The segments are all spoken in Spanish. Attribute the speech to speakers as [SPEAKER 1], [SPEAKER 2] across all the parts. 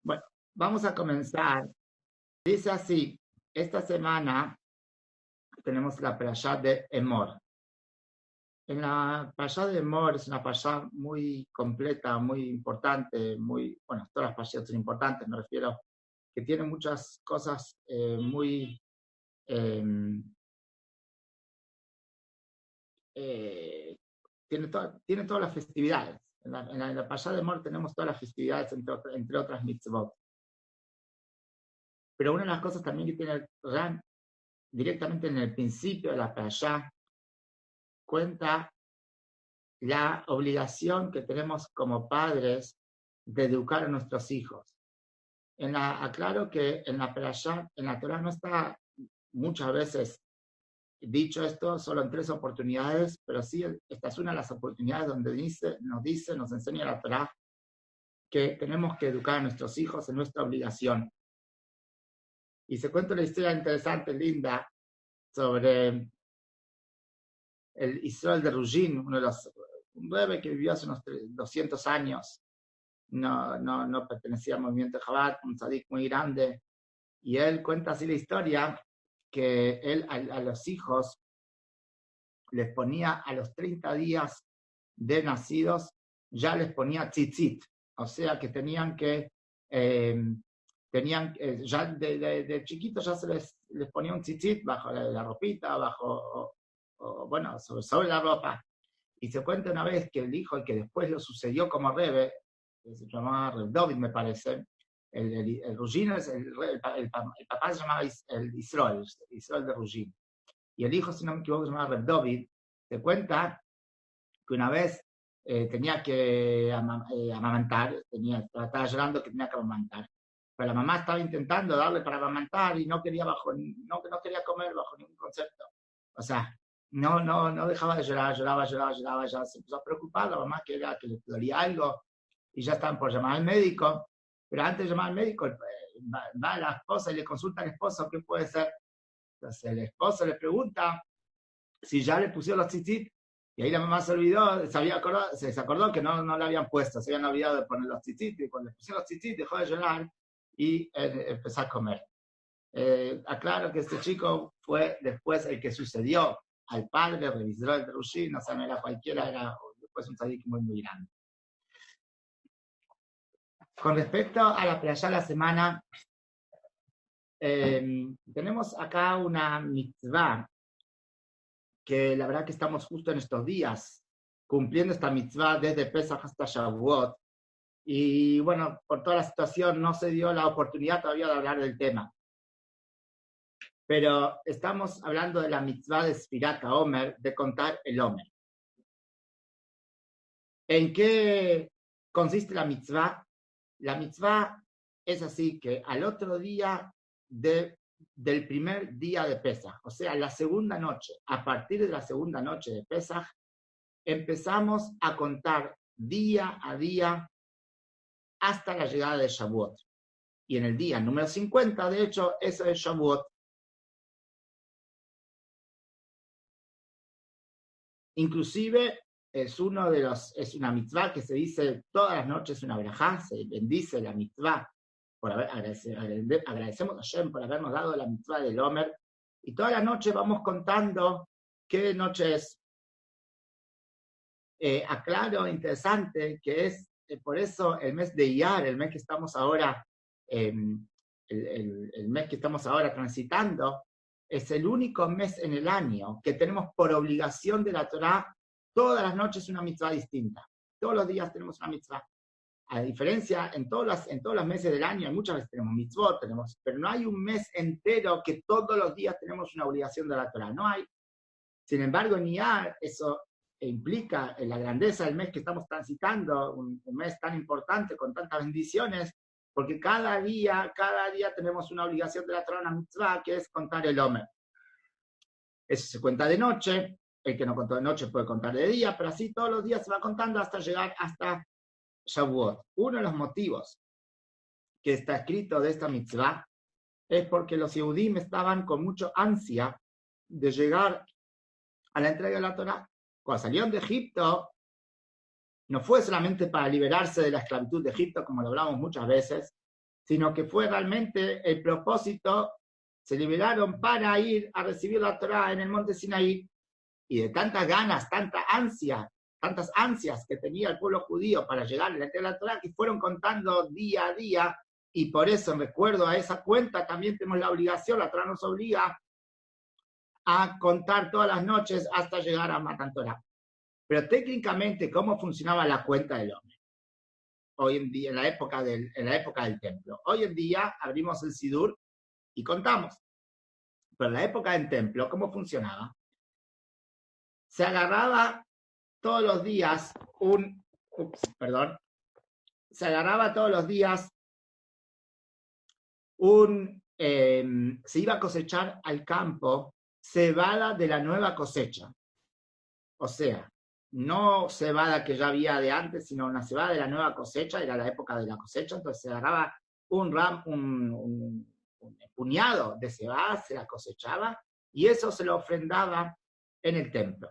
[SPEAKER 1] Bueno, vamos a comenzar. Dice así, esta semana tenemos la parashá de Emor. En la parashá de Emor es una parashá muy completa, muy importante, bueno, todas las parashas son importantes, me refiero, que tiene muchas cosas muy... tiene todas las festividades. En la parashá de Emor tenemos todas las festividades, entre otras mitzvot. Pero una de las cosas también que tiene Ran directamente en el principio de la parashá, cuenta la obligación que tenemos como padres de educar a nuestros hijos. Aclaro que en la parashá, en la Torah no está muchas veces dicho esto, solo en 3 oportunidades, pero sí esta es una de las oportunidades donde nos enseña la Torah que tenemos que educar a nuestros hijos, en nuestra obligación. Y se cuenta una historia interesante, linda, sobre el Israel de Ruzhin, un bebé que vivió hace unos 200 años, no pertenecía al movimiento de Chabad, un tzadik muy grande, y él cuenta así la historia, que él a los hijos les ponía a los 30 días de nacidos, ya les ponía tzitzit, o sea que tenían que, ya de chiquitos ya se les ponía un tzitzit bajo la ropita, bueno, sobre la ropa. Y se cuenta una vez que el hijo, el que después lo sucedió como Rebe, que se llamaba Reb David, me parece, el Ruzhin, el papá se llamaba el Israel de Ruzhin. Y el hijo, si no me equivoco, se llamaba Reb David. Se cuenta que una vez tenía que amamantar, estaba llorando que tenía que amamantar. Pero la mamá estaba intentando darle para amamantar y no quería quería comer bajo ningún concepto. O sea, no dejaba de llorar, lloraba, ya se empezó a preocupar la mamá que le dolía algo y ya estaban por llamar al médico, pero antes de llamar al médico va la esposa y le consulta al esposo qué puede ser. Entonces el esposo le pregunta si ya le pusieron los tzitzit, y ahí la mamá se olvidó, se acordó que no le habían puesto, se habían olvidado de poner los tzitzit, y cuando le pusieron los tzitzit dejó de llorar y empezó a comer. Aclaro que este chico fue después el que sucedió al padre, revisó el Ruzhin, o sea, no era cualquiera, era después un tzadik muy, muy grande. Con respecto a la perashá de la semana, tenemos acá una mitzvah, que la verdad que estamos justo en estos días cumpliendo esta mitzvah desde Pesach hasta Shavuot, y bueno, por toda la situación no se dio la oportunidad todavía de hablar del tema. Pero estamos hablando de la mitzvah de Sfirat HaOmer, de contar el Omer. ¿En qué consiste la mitzvah? La mitzvah es así, que al otro día del primer día de Pesach, o sea, la segunda noche, a partir de la segunda noche de Pesach, empezamos a contar día a día hasta la llegada de Shavuot. Y en el día número 50, de hecho, eso es Shavuot. Inclusive es una mitzvah que se dice todas las noches, una verajá, se bendice la mitzvah. Agradecemos a Hashem por habernos dado la mitzvah del Omer. Y toda la noche vamos contando qué noche es. Aclaro, interesante, que es por eso el mes de Iyar, el mes que estamos ahora, el mes que estamos ahora transitando, es el único mes en el año que tenemos por obligación de la Torá todas las noches una mitzvah distinta. Todos los días tenemos una mitzvah. A diferencia, en todos los meses del año, muchas veces tenemos mitzvot, pero no hay un mes entero que todos los días tenemos una obligación de la Torá. No hay. Sin embargo, en Iyar, eso implica la grandeza del mes que estamos transitando, un mes tan importante, con tantas bendiciones, porque cada día tenemos una obligación de la Torá, una mitzvah, que es contar el Omer. Eso se cuenta de noche, el que no contó de noche puede contar de día, pero así todos los días se va contando hasta llegar hasta Shavuot. Uno de los motivos que está escrito de esta mitzvah es porque los Yehudim estaban con mucha ansia de llegar a la entrega de la Torá. Cuando salieron de Egipto, no fue solamente para liberarse de la esclavitud de Egipto, como lo hablamos muchas veces, sino que fue realmente el propósito, se liberaron para ir a recibir la Torá en el monte Sinaí, y de tantas ganas, tantas ansias que tenía el pueblo judío para llegar a la Torá, que fueron contando día a día, y por eso, en recuerdo a esa cuenta, también tenemos la obligación, la Torá nos obliga a contar todas las noches hasta llegar a Matan Torá. Pero técnicamente, ¿cómo funcionaba la cuenta del hombre? Hoy en día, en la época del templo. Hoy en día abrimos el Sidur y contamos. Pero en la época del templo, ¿cómo funcionaba? Se agarraba todos los días se agarraba todos los días se iba a cosechar al campo cebada de la nueva cosecha. O sea, no cebada que ya había de antes, sino una cebada de la nueva cosecha, era la época de la cosecha, entonces se agarraba un puñado de cebada, se la cosechaba, y eso se lo ofrendaba en el templo.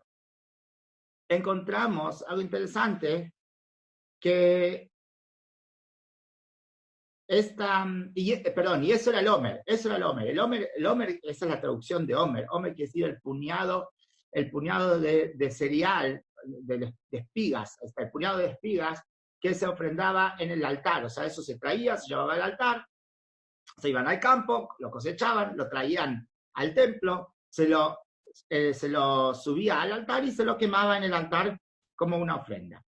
[SPEAKER 1] Encontramos algo interesante, que y eso era el Omer, el Omer, esa es la traducción de Omer. Omer quiere decir el puñado de cereal, de espigas, hasta el puñado de espigas que se ofrendaba en el altar. O sea, eso se traía, se llevaba al altar, se iban al campo, lo cosechaban, lo traían al templo, se lo subía al altar y se lo quemaba en el altar como una ofrenda.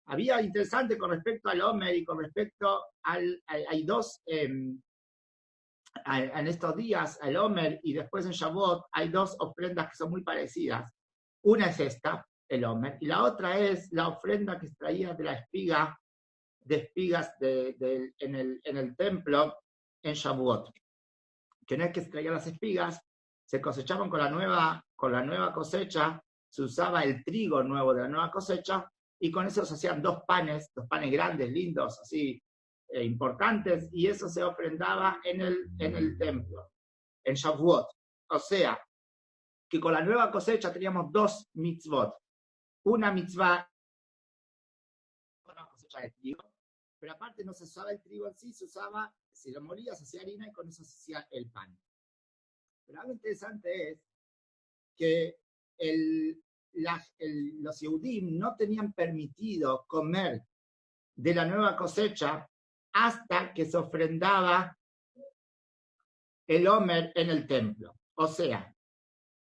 [SPEAKER 1] Había interesante con respecto al Omer y con respecto hay dos, en estos días, al Omer y después en Shavuot, hay dos ofrendas que son muy parecidas. Una es esta, el Omer, y la otra es la ofrenda que extraía de la espiga, de espigas en el templo en Shavuot. Que no es que extraía las espigas, se cosechaban con la nueva cosecha, se usaba el trigo nuevo de la nueva cosecha, y con eso se hacían dos panes grandes, lindos, así, importantes, y eso se ofrendaba en el templo, en Shavuot. O sea, que con la nueva cosecha teníamos dos mitzvot. Una mitzvah, una cosecha de trigo, pero aparte no se usaba el trigo en sí, si lo molía, se hacía harina y con eso se hacía el pan. Pero algo interesante es que los Yehudim no tenían permitido comer de la nueva cosecha hasta que se ofrendaba el Omer en el templo. O sea,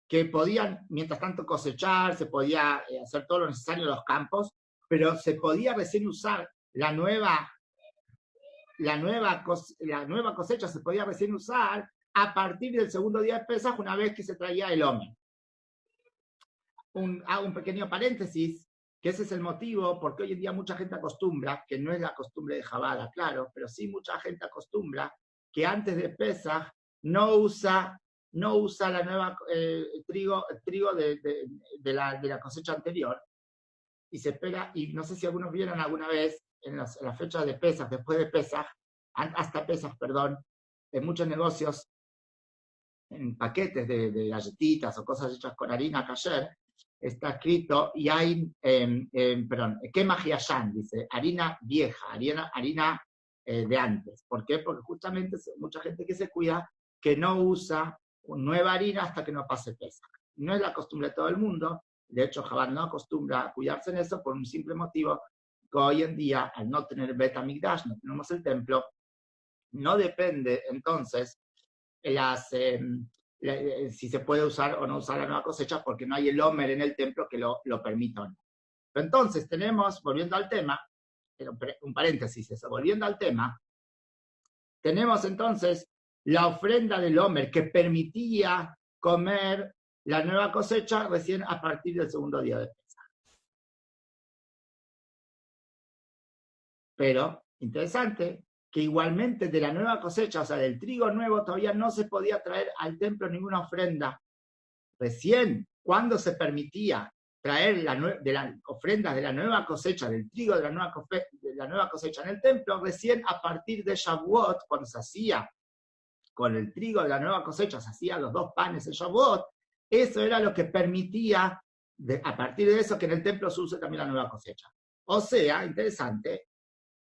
[SPEAKER 1] que podían, mientras tanto, cosechar, se podía hacer todo lo necesario en los campos, pero se podía recién usar la nueva cosecha, se podía recién usar a partir del segundo día de Pesaj, una vez que se traía el Omer. Hago un pequeño paréntesis, que ese es el motivo, porque hoy en día mucha gente acostumbra, que no es la costumbre de Jabada, claro, pero sí mucha gente acostumbra que antes de Pesaj no usa la nueva trigo de la cosecha anterior, y se espera, y no sé si algunos vieron alguna vez en las fechas de Pesaj, después de Pesaj, hasta Pesaj, perdón, en muchos negocios, en paquetes de galletitas o cosas hechas con harina kasher, está escrito, y hay, Kemach Yashan, dice, harina vieja, harina de antes. ¿Por qué? Porque justamente mucha gente que se cuida, que no usa nueva harina hasta que no pase Pesaj. No es la costumbre de todo el mundo, de hecho Chabad no acostumbra a cuidarse en eso por un simple motivo, que hoy en día, al no tener Bet HaMikdash, no tenemos el templo, no depende entonces si se puede usar o no usar la nueva cosecha, porque no hay el Omer en el templo que lo permita o no. Pero entonces tenemos, volviendo al tema, un paréntesis eso, volviendo al tema, tenemos entonces la ofrenda del Omer que permitía comer la nueva cosecha recién a partir del segundo día de Pesaj. Pero, interesante, que igualmente de la nueva cosecha, o sea, del trigo nuevo, todavía no se podía traer al templo ninguna ofrenda. Recién, cuando se permitía traer de las ofrendas de la nueva cosecha, del trigo de la nueva cosecha en el templo, recién a partir de Shavuot, cuando se hacía con el trigo de la nueva cosecha, se hacían los dos panes en Shavuot, eso era lo que permitía, a partir de eso, que en el templo se use también la nueva cosecha. O sea, interesante,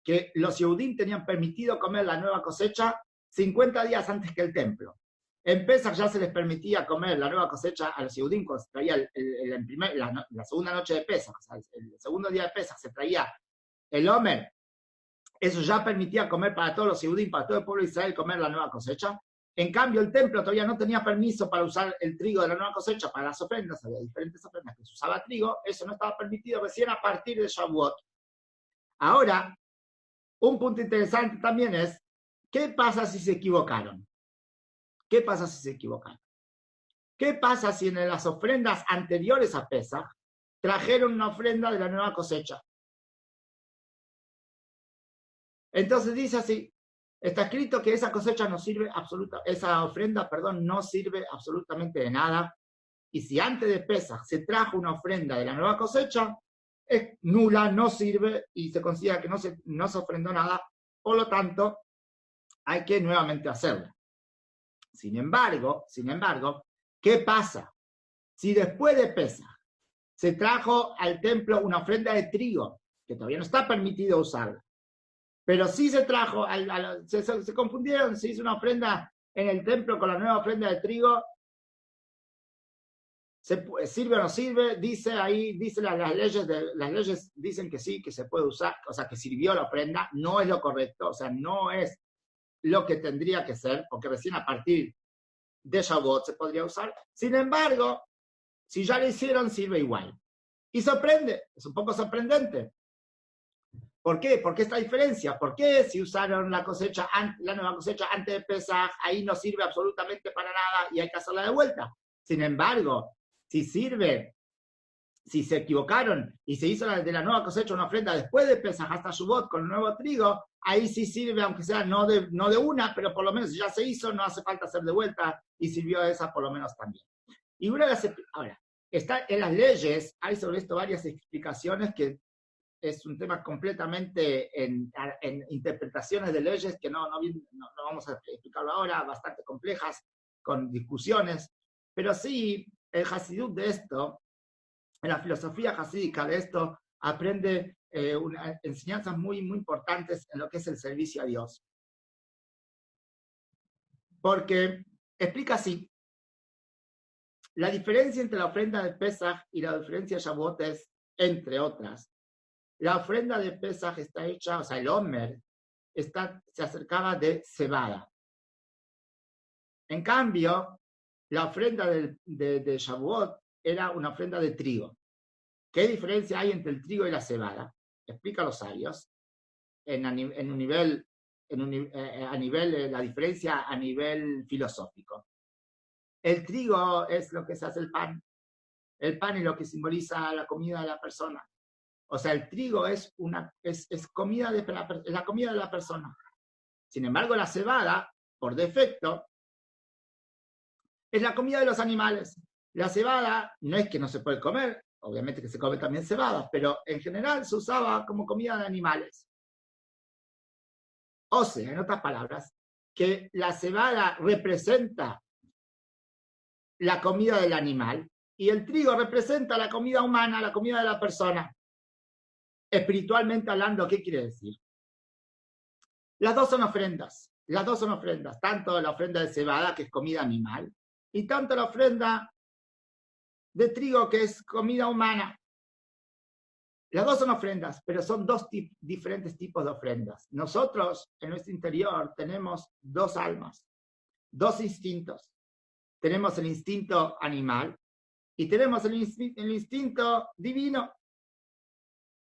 [SPEAKER 1] que los Yehudim tenían permitido comer la nueva cosecha 50 días antes que el templo. En Pesach ya se les permitía comer la nueva cosecha a los Yehudim cuando se traía la segunda noche de Pesach, o sea, el segundo día de Pesach se traía el Omer. Eso ya permitía comer para todos los Yehudim, para todo el pueblo de Israel, comer la nueva cosecha. En cambio, el templo todavía no tenía permiso para usar el trigo de la nueva cosecha para las ofrendas. Había diferentes ofrendas que se usaba trigo. Eso no estaba permitido recién a partir de Shavuot. Ahora, un punto interesante también es, ¿qué pasa si se equivocaron? ¿Qué pasa si se equivocaron? ¿Qué pasa si en las ofrendas anteriores a Pesach trajeron una ofrenda de la nueva cosecha? Entonces dice así, está escrito que esa cosecha no sirve esa ofrenda, no sirve absolutamente de nada. Y si antes de Pesach se trajo una ofrenda de la nueva cosecha, es nula, no sirve y se considera que no se ofrendó nada. Por lo tanto, hay que nuevamente hacerla. Sin embargo, ¿qué pasa? Si después de Pesach se trajo al templo una ofrenda de trigo, que todavía no está permitido usarla, pero sí se trajo, se confundieron, se hizo una ofrenda en el templo con la nueva ofrenda de trigo, ¿sirve o no sirve? Dice ahí, las leyes dicen que sí, que se puede usar, o sea, que sirvió la ofrenda, no es lo correcto, o sea, no es lo que tendría que ser, porque recién a partir de Shavuot se podría usar. Sin embargo, si ya lo hicieron, sirve igual. Y sorprende, es un poco sorprendente. ¿Por qué? ¿Por qué esta diferencia? ¿Por qué si usaron la nueva cosecha antes de Pesach, ahí no sirve absolutamente para nada y hay que hacerla de vuelta? Sin embargo, si sirve, si se equivocaron y se hizo de la nueva cosecha una ofrenda después de Pesach hasta Shavuot con el nuevo trigo, ahí sí sirve, aunque sea no de una, pero por lo menos ya se hizo, no hace falta hacer de vuelta y sirvió esa por lo menos también. Y ahora, está en las leyes, hay sobre esto varias explicaciones que es un tema completamente en interpretaciones de leyes que no vamos a explicarlo ahora, bastante complejas, con discusiones, pero sí, el Hasidut de esto, en la filosofía hasídica de esto, aprende enseñanzas muy, muy importantes en lo que es el servicio a Dios. Porque explica así, la diferencia entre la ofrenda de Pesach y la diferencia de Shavuot es, entre otras, la ofrenda de Pesach está hecha, o sea, el Omer se acercaba de cebada. En cambio, la ofrenda de Shavuot era una ofrenda de trigo. ¿Qué diferencia hay entre el trigo y la cebada? Explica los sabios. La diferencia a nivel filosófico. El trigo es lo que se hace el pan. El pan es lo que simboliza la comida de la persona. O sea, el trigo es comida es la comida de la persona. Sin embargo, la cebada, por defecto, es la comida de los animales. La cebada no es que no se puede comer, obviamente que se come también cebada, pero en general se usaba como comida de animales. O sea, en otras palabras, que la cebada representa la comida del animal y el trigo representa la comida humana, la comida de la persona. Espiritualmente hablando, ¿qué quiere decir? Las dos son ofrendas, tanto la ofrenda de cebada, que es comida animal, y tanto la ofrenda de trigo, que es comida humana. Las dos son ofrendas, pero son dos diferentes tipos de ofrendas. Nosotros, en nuestro interior, tenemos dos almas, dos instintos. Tenemos el instinto animal y tenemos el instinto divino.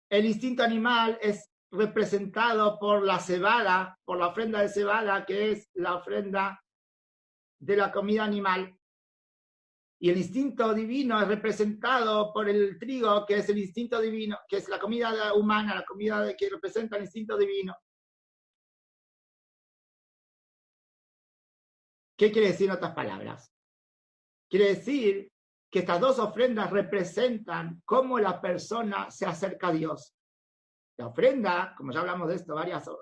[SPEAKER 1] El instinto animal es representado por la cebada, por la ofrenda de cebada, que es la ofrenda de la comida animal. Y el instinto divino es representado por el trigo, que es el instinto divino, que es la comida humana, la comida que representa el instinto divino. ¿Qué quiere decir en otras palabras? Quiere decir que estas dos ofrendas representan cómo la persona se acerca a Dios. La ofrenda, como ya hablamos de esto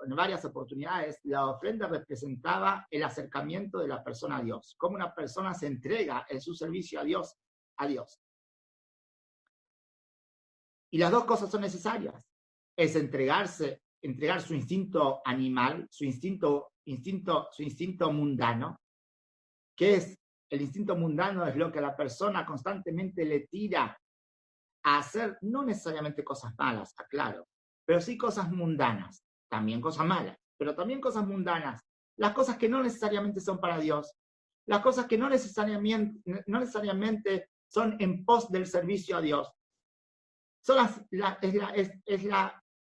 [SPEAKER 1] en varias oportunidades, la ofrenda representaba el acercamiento de la persona a Dios, cómo una persona se entrega en su servicio a Dios. Y las dos cosas son necesarias. Es entregarse entregar su instinto animal, su instinto mundano, que es el instinto mundano, es lo que la persona constantemente le tira a hacer, no necesariamente cosas malas, aclaro, pero sí cosas mundanas, también cosas malas, pero también cosas mundanas, las cosas que no necesariamente son para Dios, las cosas que no necesariamente son en pos del servicio a Dios. Son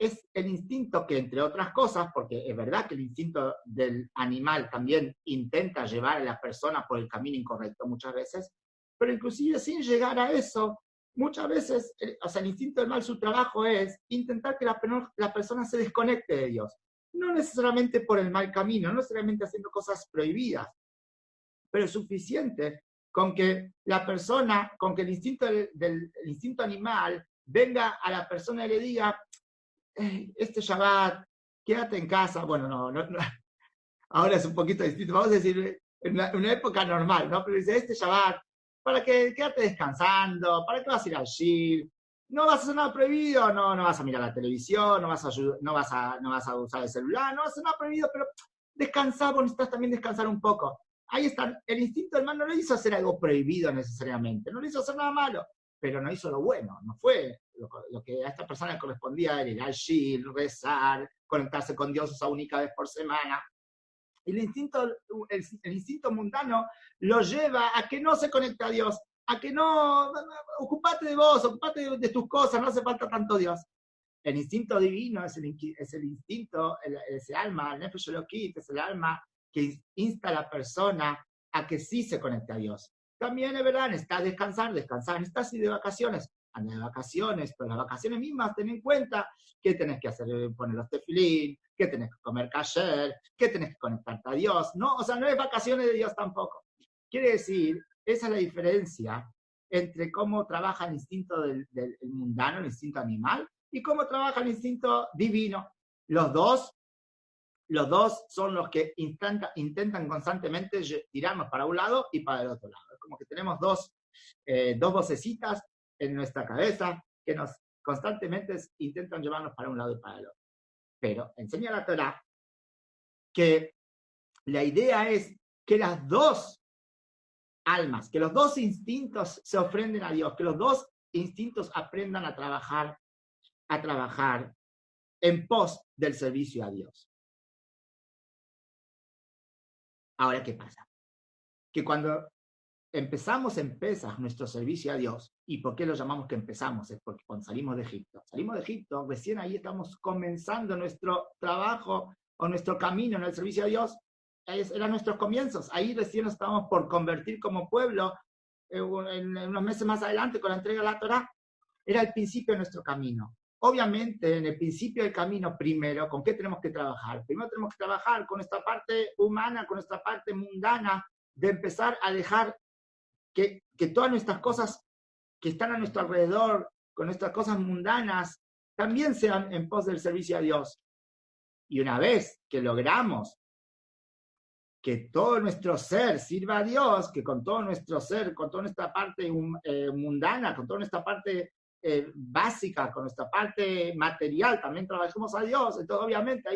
[SPEAKER 1] es el instinto que, entre otras cosas, porque es verdad que el instinto del animal también intenta llevar a la persona por el camino incorrecto muchas veces, pero inclusive sin llegar a eso, muchas veces, o sea, el instinto del mal, su trabajo es intentar que la persona se desconecte de Dios. No necesariamente por el mal camino, no necesariamente haciendo cosas prohibidas, pero es suficiente con que la persona, con que el instinto animal venga a la persona y le diga, este Shabbat, quédate en casa. Bueno, no, ahora es un poquito distinto, vamos a decir, en una época normal, ¿no? Pero dice, este Shabbat, para que quédate descansando, para que vas a ir al Shir, no vas a hacer nada prohibido, no vas a mirar la televisión, no vas a usar el celular, no vas a hacer nada prohibido, pero descansá, vos necesitas también descansar un poco. Ahí está, el instinto del mal no le hizo hacer algo prohibido necesariamente, no le hizo hacer nada malo, pero no hizo lo bueno, no fue lo que a esta persona le correspondía, era ir al Shir, rezar, conectarse con Dios esa única vez por semana. El instinto mundano lo lleva a que no se conecte a Dios, a que no, ocupate de vos, ocupate de tus cosas, no hace falta tanto Dios. El instinto divino es el instinto, ese alma, el Nefesh Elokit, es el alma que insta a la persona a que sí se conecte a Dios. También es verdad, necesitas descansar, necesitas ir de vacaciones, anda de vacaciones, pero las vacaciones mismas ten en cuenta que tenés que hacer, poner los tefilín, que tenés que comer kasher, que tenés que conectarte a Dios, no, o sea, no es vacaciones de Dios tampoco. Quiere decir, esa es la diferencia entre cómo trabaja el instinto del mundano, el instinto animal, y cómo trabaja el instinto divino. Los dos son los que intentan constantemente tirarnos para un lado y para el otro lado. Es como que tenemos dos vocecitas en nuestra cabeza que nos constantemente intentan llevarnos para un lado y para el otro. Pero enseña la Torá que la idea es que las dos almas, que los dos instintos se ofrenden a Dios, que los dos instintos aprendan a trabajar en pos del servicio a Dios. Ahora, ¿qué pasa? Que cuando empezamos en Pesaj nuestro servicio a Dios, ¿y por qué lo llamamos que empezamos? Es porque cuando salimos de Egipto, recién ahí estamos comenzando nuestro trabajo o nuestro camino en el servicio a Dios, eran nuestros comienzos, ahí recién nos estábamos por convertir como pueblo, en unos meses más adelante con la entrega de la Torá, era el principio de nuestro camino. Obviamente, en el principio del camino, primero, ¿con qué tenemos que trabajar? Primero tenemos que trabajar con nuestra parte humana, con nuestra parte mundana, de empezar a dejar que todas nuestras cosas que están a nuestro alrededor, con nuestras cosas mundanas, también sean en pos del servicio a Dios. Y una vez que logramos que todo nuestro ser sirva a Dios, que con todo nuestro ser, con toda nuestra parte mundana, con toda nuestra parte básica, con nuestra parte material, también trabajemos a Dios. Entonces, obviamente,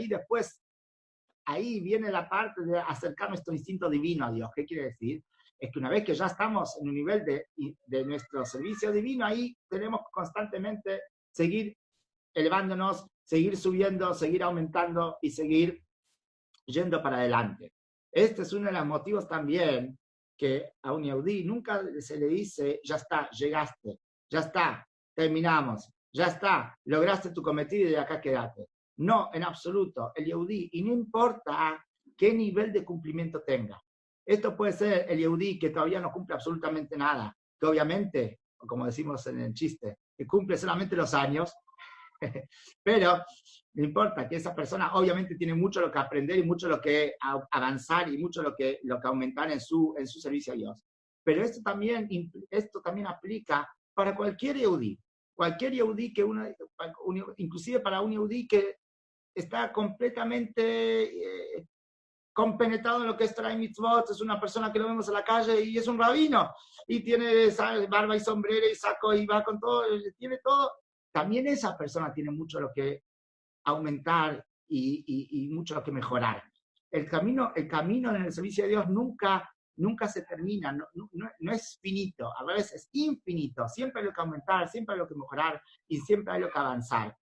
[SPEAKER 1] ahí viene la parte de acercar nuestro instinto divino a Dios. ¿Qué quiere decir? Es que una vez que ya estamos en un nivel de nuestro servicio divino, ahí tenemos que constantemente seguir elevándonos, seguir subiendo, seguir aumentando y seguir yendo para adelante. Este es uno de los motivos también que a un Yehudí nunca se le dice, ya está, llegaste, ya está, terminamos, ya está, lograste tu cometido y de acá quédate. No, en absoluto, el Yehudí, y no importa qué nivel de cumplimiento tenga. Esto puede ser el Yehudí que todavía no cumple absolutamente nada, que obviamente, como decimos en el chiste, que cumple solamente los años, pero no importa, que esa persona obviamente tiene mucho lo que aprender y mucho lo que avanzar y mucho lo que aumentar en su servicio a Dios. Pero esto también aplica para cualquier Yehudí. Cualquier Yehudí inclusive para un Yehudí que está completamente compenetrado en lo que es Torah y Mitzvot, es una persona que lo vemos en la calle y es un rabino, y tiene barba y sombrero y saco y va con todo, tiene todo. También esa persona tiene mucho lo que aumentar y mucho que mejorar. El camino en el servicio de Dios nunca se termina, no es finito, a veces es infinito, siempre hay lo que aumentar, siempre hay lo que mejorar y siempre hay lo que avanzar.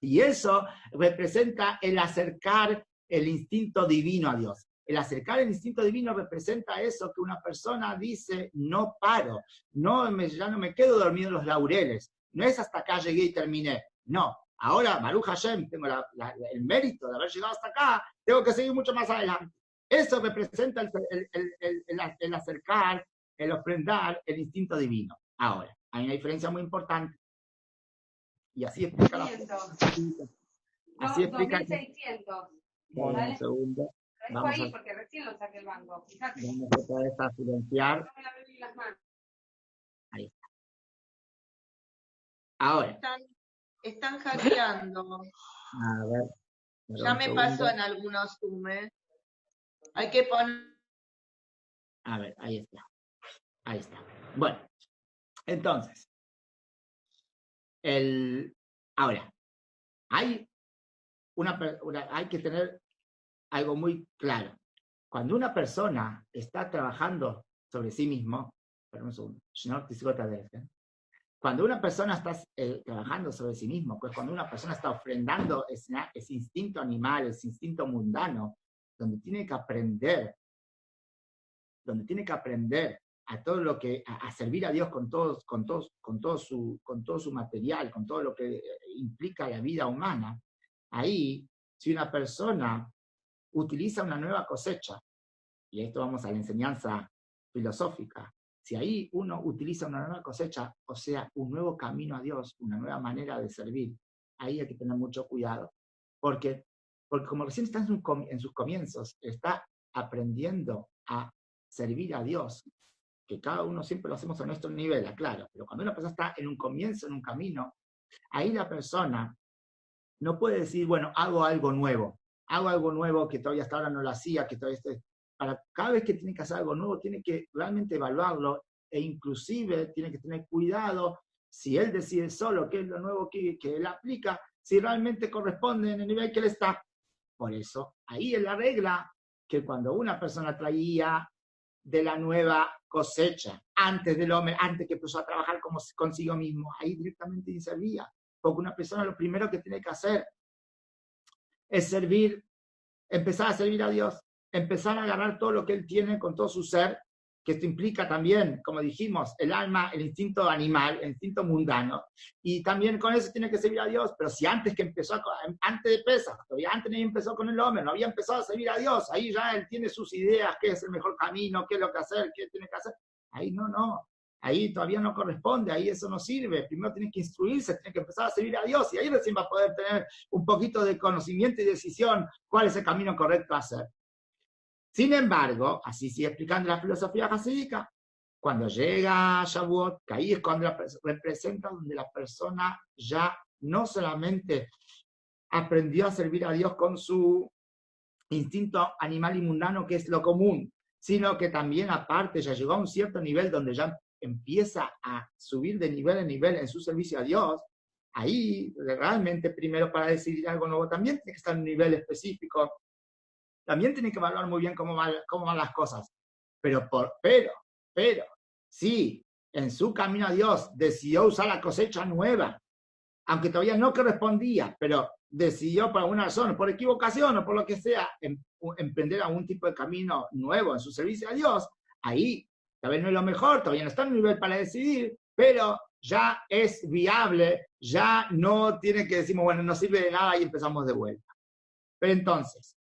[SPEAKER 1] Y eso representa el acercar el instinto divino a Dios. El acercar el instinto divino representa eso que una persona dice, no paro, ya no me quedo dormido en los laureles, no es hasta acá llegué y terminé, no. Ahora, Baruch Hashem, tengo el mérito de haber llegado hasta acá, tengo que seguir mucho más adelante. Eso representa el acercar, el ofrendar el instinto divino. Ahora, hay una diferencia muy importante. Y así explica la... Así explica...
[SPEAKER 2] 2600.
[SPEAKER 1] Bueno, un segundo.
[SPEAKER 2] Vamos ahí, porque recién lo saqué el banco. Fíjate.
[SPEAKER 1] Vamos otra vez a silenciar.
[SPEAKER 2] No me la bebí las manos.
[SPEAKER 1] Ahí está. Ahora.
[SPEAKER 3] Están hackeando.
[SPEAKER 1] A ver.
[SPEAKER 3] Ya me pasó en algunos Zoom. Hay que poner...
[SPEAKER 1] A ver, ahí está. Ahí está. Bueno, entonces. Ahora, hay que tener algo muy claro. Cuando una persona está trabajando sobre sí mismo, cuando una persona está trabajando sobre sí mismo, pues cuando una persona está ofrendando ese instinto animal, ese instinto mundano, donde tiene que aprender a todo lo que, a servir a Dios con todo su material, con todo lo que implica la vida humana, ahí, si una persona utiliza una nueva cosecha, y esto vamos a la enseñanza filosófica, si ahí uno utiliza una nueva cosecha, o sea, un nuevo camino a Dios, una nueva manera de servir, ahí hay que tener mucho cuidado, porque como recién está en sus comienzos, está aprendiendo a servir a Dios, que cada uno siempre lo hacemos a nuestro nivel, claro, pero cuando una persona está en un comienzo, en un camino, ahí la persona no puede decir, bueno, hago algo nuevo que todavía hasta ahora no lo hacía, que todavía cada vez que tiene que hacer algo nuevo, tiene que realmente evaluarlo, e inclusive tiene que tener cuidado, si él decide solo qué es lo nuevo que él aplica, si realmente corresponde en el nivel que él está. Por eso, ahí es la regla, que cuando una persona traía de la nueva cosecha, antes que empezó a trabajar consigo mismo, ahí directamente servía. Porque una persona lo primero que tiene que hacer es empezar a servir a Dios, empezar a agarrar todo lo que él tiene con todo su ser, que esto implica también, como dijimos, el alma, el instinto animal, el instinto mundano, y también con eso tiene que servir a Dios. Pero si antes de Pesaj, todavía antes no empezó con el hombre, no había empezado a servir a Dios, ahí ya él tiene sus ideas, qué es el mejor camino, qué es lo que hacer, qué tiene que hacer, ahí no, ahí todavía no corresponde, ahí eso no sirve. Primero tiene que instruirse, tiene que empezar a servir a Dios, y ahí recién va a poder tener un poquito de conocimiento y decisión cuál es el camino correcto a hacer. Sin embargo, así sigue explicando la filosofía hasídica, cuando llega a Shavuot, que ahí es cuando representa donde la persona ya no solamente aprendió a servir a Dios con su instinto animal y mundano, que es lo común, sino que también aparte ya llegó a un cierto nivel donde ya empieza a subir de nivel en nivel en su servicio a Dios. Ahí realmente primero para decidir algo nuevo también tiene que estar en un nivel específico, también tiene que evaluar muy bien cómo van las cosas. Pero si en su camino a Dios decidió usar la cosecha nueva, aunque todavía no correspondía, pero decidió por alguna razón, por equivocación o por lo que sea, emprender algún tipo de camino nuevo en su servicio a Dios, ahí tal vez no es lo mejor, todavía no está en un nivel para decidir, pero ya es viable, ya no tiene que decir, bueno, no sirve de nada y empezamos de vuelta. Pero entonces,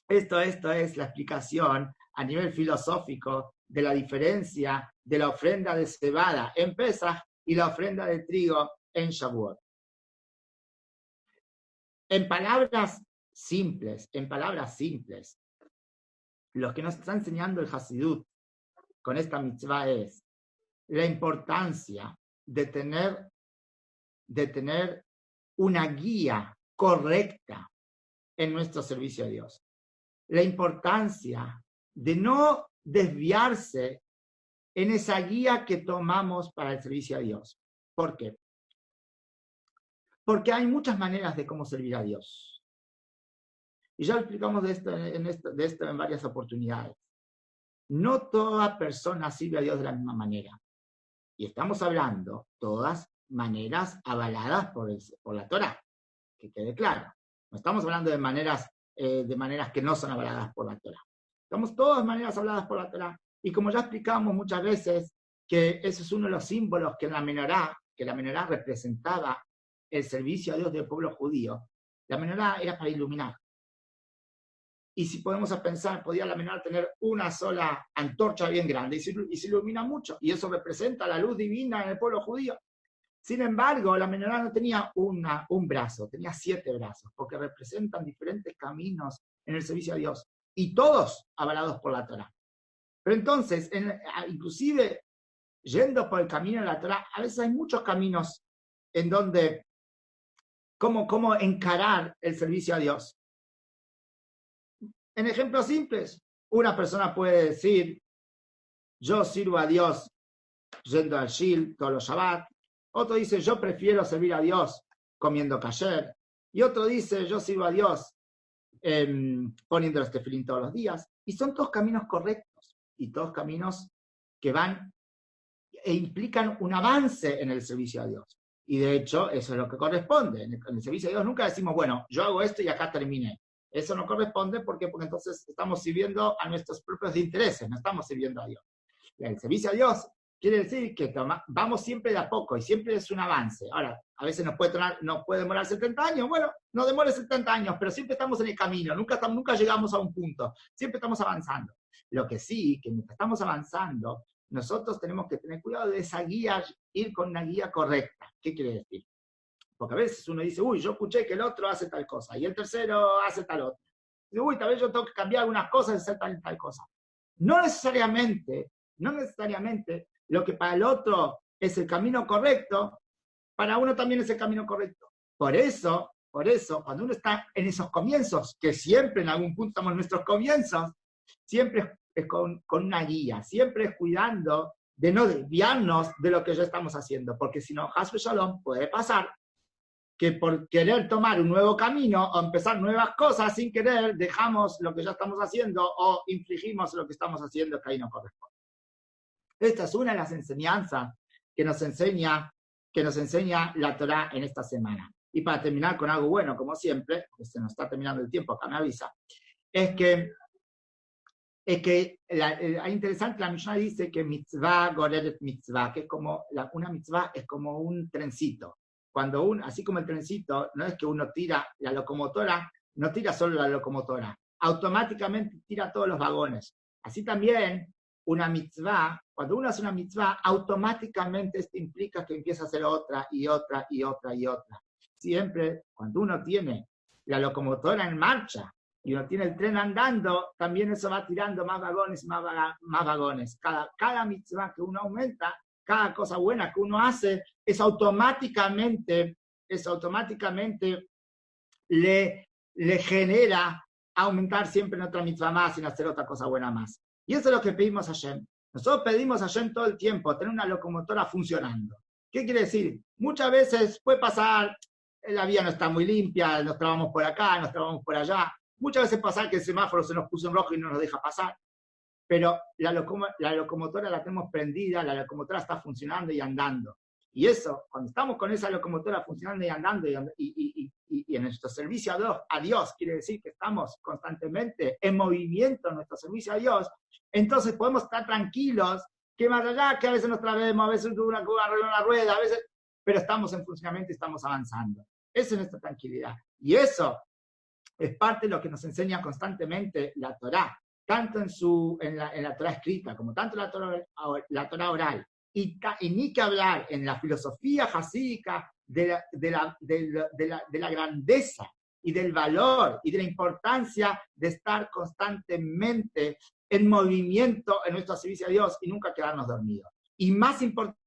[SPEAKER 1] esto es la explicación a nivel filosófico de la diferencia de la ofrenda de cebada en Pesaj y la ofrenda de trigo en Shavuot. En palabras simples, lo que nos está enseñando el Hasidut con esta mitzvah es la importancia de tener una guía correcta en nuestro servicio a Dios. La importancia de no desviarse en esa guía que tomamos para el servicio a Dios. ¿Por qué? Porque hay muchas maneras de cómo servir a Dios. Y ya explicamos de esto en varias oportunidades. No toda persona sirve a Dios de la misma manera. Y estamos hablando todas maneras avaladas por la Torá, que quede claro. No estamos hablando de maneras que no son avaladas por la Torá. Estamos todas maneras avaladas por la Torá. Y como ya explicamos muchas veces, que ese es uno de los símbolos que la menorá representaba el servicio a Dios del pueblo judío. La menorá era para iluminar. Y si podemos pensar, podía la menorá tener una sola antorcha bien grande y se ilumina mucho. Y eso representa la luz divina en el pueblo judío. Sin embargo, la menorá no tenía un brazo, tenía 7 brazos, porque representan diferentes caminos en el servicio a Dios. Y todos avalados por la Torá. Pero entonces, inclusive yendo por el camino de la Torá, a veces hay muchos caminos en donde, cómo encarar el servicio a Dios. En ejemplos simples, una persona puede decir, yo sirvo a Dios yendo al Shil todos los Shabbat. Otro dice, yo prefiero servir a Dios comiendo kasher. Y otro dice, yo sirvo a Dios poniendo los tefilín todos los días. Y son todos caminos correctos y todos caminos que van e implican un avance en el servicio a Dios. Y de hecho, eso es lo que corresponde. En el servicio a Dios nunca decimos, bueno, yo hago esto y acá terminé. Eso no corresponde porque entonces estamos sirviendo a nuestros propios intereses, no estamos sirviendo a Dios. El servicio a Dios quiere decir que vamos siempre de a poco y siempre es un avance. Ahora, a veces nos puede demorar 70 años, bueno, no demore 70 años, pero siempre estamos en el camino, nunca llegamos a un punto, siempre estamos avanzando. Lo que sí, que mientras estamos avanzando, nosotros tenemos que tener cuidado de esa guía, ir con una guía correcta. ¿Qué quiere decir? Porque a veces uno dice, uy, yo escuché que el otro hace tal cosa, y el tercero hace tal otra. Dice, uy, tal vez yo tengo que cambiar algunas cosas y hacer tal cosa. No necesariamente, lo que para el otro es el camino correcto, para uno también es el camino correcto. Por eso, cuando uno está en esos comienzos, que siempre en algún punto estamos en nuestros comienzos, siempre es con una guía, siempre es cuidando de no desviarnos de lo que ya estamos haciendo, porque si no, Hasbe Shalom, puede pasar que por querer tomar un nuevo camino o empezar nuevas cosas sin querer, dejamos lo que ya estamos haciendo o infligimos lo que estamos haciendo que ahí no corresponde. Esta es una de las enseñanzas que nos enseña la Torá en esta semana. Y para terminar con algo bueno, como siempre, que se nos está terminando el tiempo, acá me avisa, es que es interesante, la Mishnah dice que mitzvah goredet mitzvah, que es como, una mitzvah es como un trencito. Cuando así como el trencito, no es que uno tira la locomotora, no tira solo la locomotora, automáticamente tira todos los vagones. Así también, una mitzvah, cuando uno hace una mitzvah, automáticamente esto implica que empieza a hacer otra y otra y otra y otra. Siempre, cuando uno tiene la locomotora en marcha y uno tiene el tren andando, también eso va tirando más vagones, más vagones. Cada mitzvah que uno aumenta, cada cosa buena que uno hace, eso automáticamente le genera aumentar siempre en otra mitzvah más y en hacer otra cosa buena más. Y eso es lo que pedimos a Hashem. Nosotros pedimos a Hashem todo el tiempo, tener una locomotora funcionando. ¿Qué quiere decir? Muchas veces puede pasar, la vía no está muy limpia, nos trabamos por acá, nos trabamos por allá. Muchas veces pasa que el semáforo se nos puso en rojo y no nos deja pasar. Pero la locomotora la tenemos prendida, la locomotora está funcionando y andando. Y eso, cuando estamos con esa locomotora funcionando y andando y en nuestro servicio a Dios, quiere decir que estamos constantemente en movimiento en nuestro servicio a Dios, entonces podemos estar tranquilos, que más allá que a veces nos trabemos, a veces una rueda, a veces, pero estamos en funcionamiento y estamos avanzando. Esa es nuestra tranquilidad. Y eso es parte de lo que nos enseña constantemente la Torá, tanto en la Torá escrita, como tanto la Torá oral. Y ni que hablar en la filosofía jasídica de la grandeza y del valor y de la importancia de estar constantemente en movimiento en nuestro servicio a Dios y nunca quedarnos dormidos. Y más importante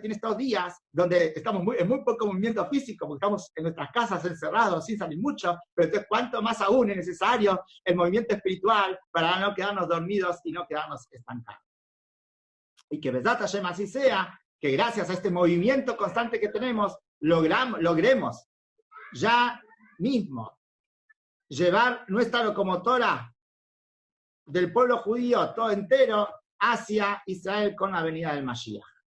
[SPEAKER 1] tiene estos días donde estamos en muy poco movimiento físico, porque estamos en nuestras casas encerrados sin salir mucho, pero entonces cuánto más aún es necesario el movimiento espiritual para no quedarnos dormidos y no quedarnos estancados. Y que Besat Hashem así sea, que gracias a este movimiento constante que tenemos, logremos ya mismo llevar nuestra locomotora del pueblo judío todo entero hacia Israel con la venida del Mashiach.